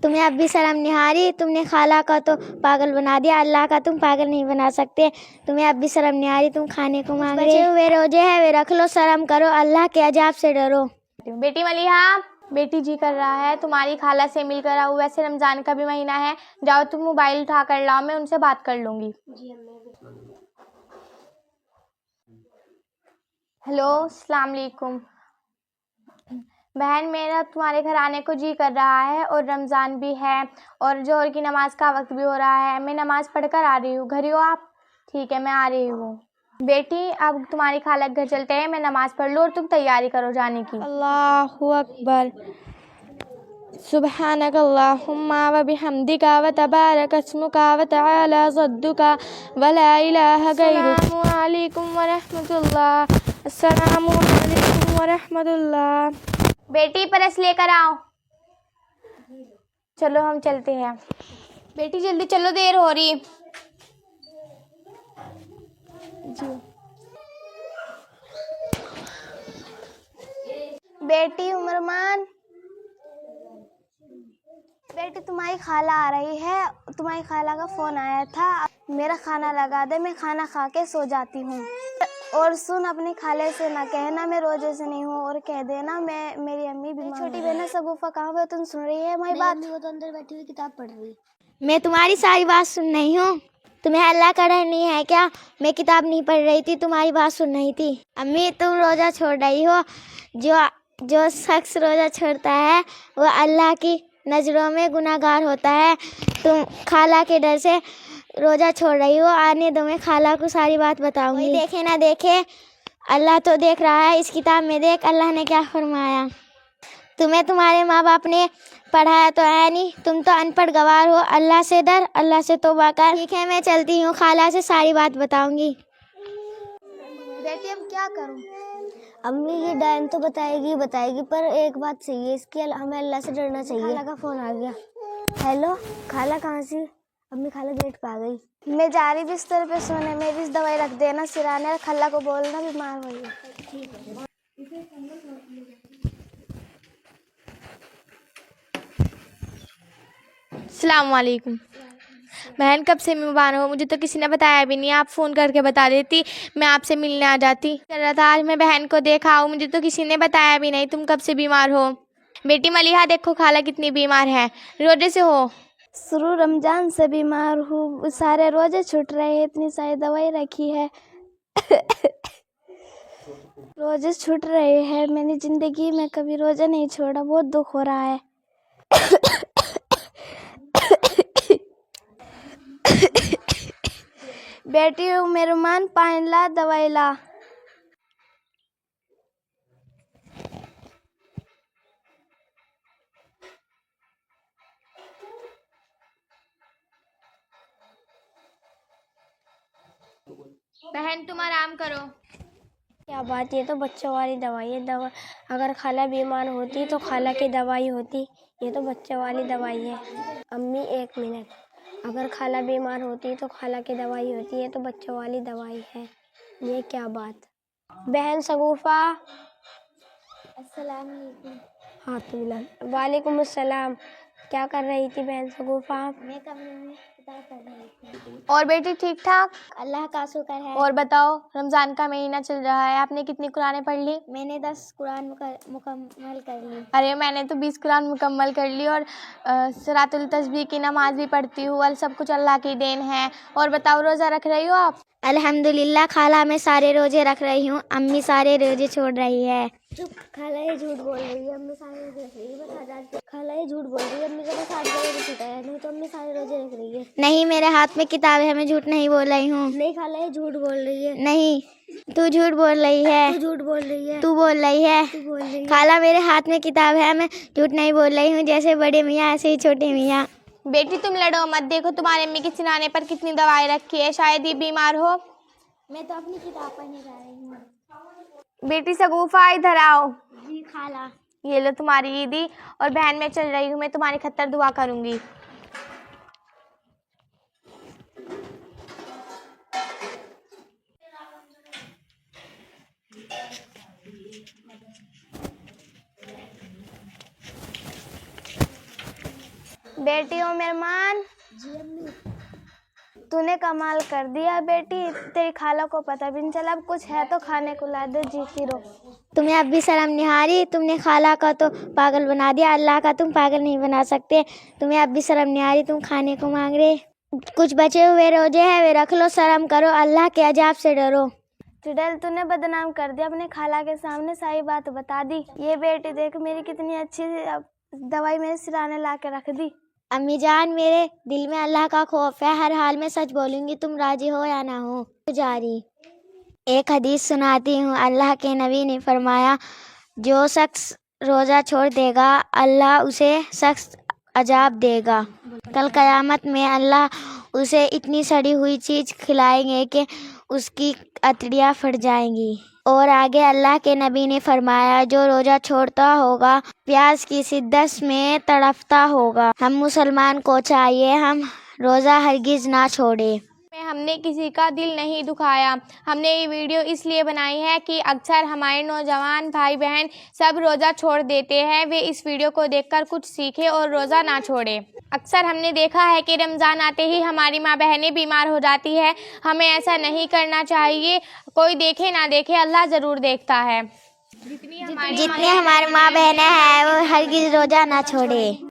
तुम्हें अब भी शर्म नहीं आ रही? तुमने खाला का तो पागल बना दिया, अल्लाह का तुम पागल नहीं बना सकते। तुम्हें अब भी शर्म नहीं आ रही? तुम खाने को मांग रहे। बचे हुए रोजे है वे रख लो, शर्म करो, अल्लाह के अजाब से डरो। बेटी मलिहा, बेटी जी कर रहा है तुम्हारी खाला से मिलकर आओ। वैसे रमजान का भी महीना है, जाओ तुम मोबाइल उठा कर लाओ, मैं उनसे बात कर लूंगी। हेलो, अस्सलाम वालेकुम। बहन, मेरा तुम्हारे घर आने को जी कर रहा है और रमज़ान भी है और जोहर की नमाज का वक्त भी हो रहा है। मैं नमाज पढ़कर आ रही हूँ। घर ही हो आप? ठीक है, मैं आ रही हूँ। बेटी, अब तुम्हारी खाला के घर चलते हैं, मैं नमाज पढ़ लूँ और तुम तैयारी करो जाने की। अल्लाहु अकबर। सुब्हानक अल्लाहुम्मा व बिहम्दिका व तबारक अस्मुका व तआला जद्दुका व ला इलाहा गैरुक। अस्सलामु अलैकुम व रहमतुल्लाह। अस्सलामु अलैकुम व रहमतुल्लाह। बेटी, परस लेकर आओ। चलो हम चलते हैं। बेटी जल्दी चलो, देर हो रही। बेटी उमरमान, बेटी तुम्हारी खाला आ रही है। तुम्हारी खाला का फोन आया था, मेरा खाना लगा दे, मैं खाना खा के सो जाती हूँ। और सुन, अपनी खाले से ना कहना मैं रोजे से नहीं हूँ, और कह देना मैं मेरी अम्मी बीमार। छोटी बहन शगुफा कहाँ पे? तुम सुन रही है हमारी बात? वो तो अंदर बैठी हुई किताब पढ़ रही है। मैं तुम्हारी सारी बात सुन रही हूँ। तुम्हें अल्लाह का डर नहीं है क्या? मैं किताब नहीं पढ़ रही थी, तुम्हारी बात सुन रही थी। अम्मी, तुम रोज़ा छोड़ रही हो। जो शख्स रोज़ा छोड़ता है वो अल्लाह की नज़रों में गुनाहगार होता है। तुम खाला के डर से रोज़ा छोड़ रही हो। आने दो, मैं खाला को सारी बात बताऊंगी। देखे ना देखे, अल्लाह तो देख रहा है। इस किताब में देख अल्लाह ने क्या फरमाया। तुम्हें तुम्हारे माँ बाप ने पढ़ाया तो है नहीं, तुम तो अनपढ़ गवार हो। अल्लाह से डर, अल्लाह से तौबा कर। ठीक है, मैं चलती हूँ, खाला से सारी बात बताऊंगी। बेटी, अब क्या करूँ? अम्मी ये डायन तो बताएगी, पर एक बात सही है, इसकी हमें अल्लाह से डरना चाहिए। खाला का फोन आ गया। हेलो, खाला कहाँ से? अम्मी, खाला गेट पे आ गई। मैं जा रही बिस्तर पे सोने, मेरी दवाई रख देना सिराने, और खाला को बोलना बीमार हुई है। ठीक है। अस्सलाम वालेकुम। बहन, कब से बीमार हो? मुझे तो किसी ने बताया भी नहीं। आप फ़ोन करके बता देती, मैं आपसे मिलने आ जाती। कर रहा था आज मैं बहन को देखा हूँ, मुझे तो किसी ने बताया भी नहीं। तुम कब से बीमार हो? बेटी मलिहा, देखो खाला कितनी बीमार है, रोजे से हो। शुरू रमजान से बीमार हूँ, सारे रोजे छूट रहे हैं, इतनी सारी दवाई रखी है। रोजे छूट रहे हैं, मैंने ज़िंदगी में कभी रोजा नहीं छोड़ा, बहुत दुख हो रहा है। बेटी मेहरबान, पानी ला, दवाई ला। बहन, तुम आराम करो। क्या बात, ये तो बच्चों वाली दवाई है। अगर खाला बीमार होती तो खाला की दवाई होती, ये तो बच्चों वाली दवाई है। अम्मी, एक मिनट, अगर खाला बीमार होती तो खाला की दवाई होती, ये तो बच्चों वाली दवाई है। ये क्या बात। बहन शगुफा। अस्सलाम वालेकुम। हाँ तो वालेकुम अस्सलाम। क्या कर रही थी बहन शगुफा? मैं कमरे में किताब पढ़ रही थी। और बेटी ठीक ठाक? अल्लाह का शुक्र है। और बताओ, रमज़ान का महीना चल रहा है, आपने कितनी कुरानें पढ़ ली? मैंने 10 कुरान मुकम्मल कर ली। अरे, मैंने तो 20 कुरान मुकम्मल कर ली, और सलातुल तस्बीह की नमाज भी पढ़ती हूँ। और सब कुछ अल्लाह की देन है। और बताओ, रोज़ा रख रही हो आप? अल्हम्दुलिल्लाह, खाला मैं सारे रोजे रख रही हूँ, अम्मी सारे रोजे छोड़ रही है। चुप, खाला ये झूठ बोल रही है, अम्मी सारे रोजे रख रही है। बता जा, खाला ये झूठ बोल रही है, अम्मी का 7 रोजे छूटा है, नहीं तो अम्मी सारे रोजे रख रही है। नहीं, मेरे हाथ में किताब है, मैं झूठ नहीं बोल रही हूँ। नहीं खाला, ये झूठ बोल रही है। नहीं, तू झूठ बोल रही है। तू झूठ बोल रही है। तू बोल रही है। तू बोल रही है। खाला, मेरे हाथ में किताब है, मैं झूठ नहीं बोल रही हूँ। जैसे बड़े मियाँ ऐसे ही छोटे मियाँ। बेटी, तुम लड़ो मत, देखो तुम्हारे अम्मी के सिराने पर कितनी दवाई रखी है, शायद ये बीमार हो। मैं तो अपनी किताब पढ़ने जा रही हूँ। बेटी शगुफा, इधर आओ। जी खाला। ये लो तुम्हारी ईदी। और बहन, मैं चल रही हूँ, मैं तुम्हारी खत्तर दुआ करूँगी। बेटी ओ मेहमान, तूने कमाल कर दिया बेटी, तेरी खाला को पता भी नहीं चला। अब कुछ है तो खाने को ला दे, जीती रहो। तुम्हें अब भी शर्म नहीं आ रही? तुमने खाला का तो पागल बना दिया, अल्लाह का तुम पागल नहीं बना सकते। तुम्हें अब भी शर्म नहीं आ रही? तुम खाने को मांग रहे। कुछ बचे हुए रोजे हैं, वे रख लो, शर्म करो, अल्लाह के अजाब से डरो। चुड़ैल, तूने बदनाम कर दिया, अपने खाला के सामने सारी बात बता दी। ये बेटी देख मेरी कितनी अच्छी दवाई मेरे सिराने ला के रख दी। अम्मी जान, मेरे दिल में अल्लाह का खौफ है, हर हाल में सच बोलूंगी, तुम राजी हो या ना हो। जारी एक हदीस सुनाती हूँ। अल्लाह के नबी ने फरमाया, जो शख्स रोज़ा छोड़ देगा अल्लाह उसे सख्त अजाब देगा। कल क़यामत में अल्लाह उसे इतनी सड़ी हुई चीज़ खिलाएंगे कि उसकी अतड़ियाँ फट जाएंगी। और आगे अल्लाह के नबी ने फरमाया, जो रोज़ा छोड़ता होगा प्यास की शिद्दत में तड़पता होगा। हम मुसलमान को चाहिए हम रोज़ा हरगिज़ ना छोड़े। हमने किसी का दिल नहीं दुखाया। हमने ये वीडियो इसलिए बनाई है कि अक्सर हमारे नौजवान भाई बहन सब रोज़ा छोड़ देते हैं, वे इस वीडियो को देखकर कुछ सीखें और रोज़ा ना छोड़ें। अक्सर हमने देखा है कि रमज़ान आते ही हमारी माँ बहनें बीमार हो जाती है। हमें ऐसा नहीं करना चाहिए। कोई देखे ना देखे, अल्लाह ज़रूर देखता है। जितनी हमारी माँ बहनें हैं वो हरगिज़ रोज़ा ना छोड़े।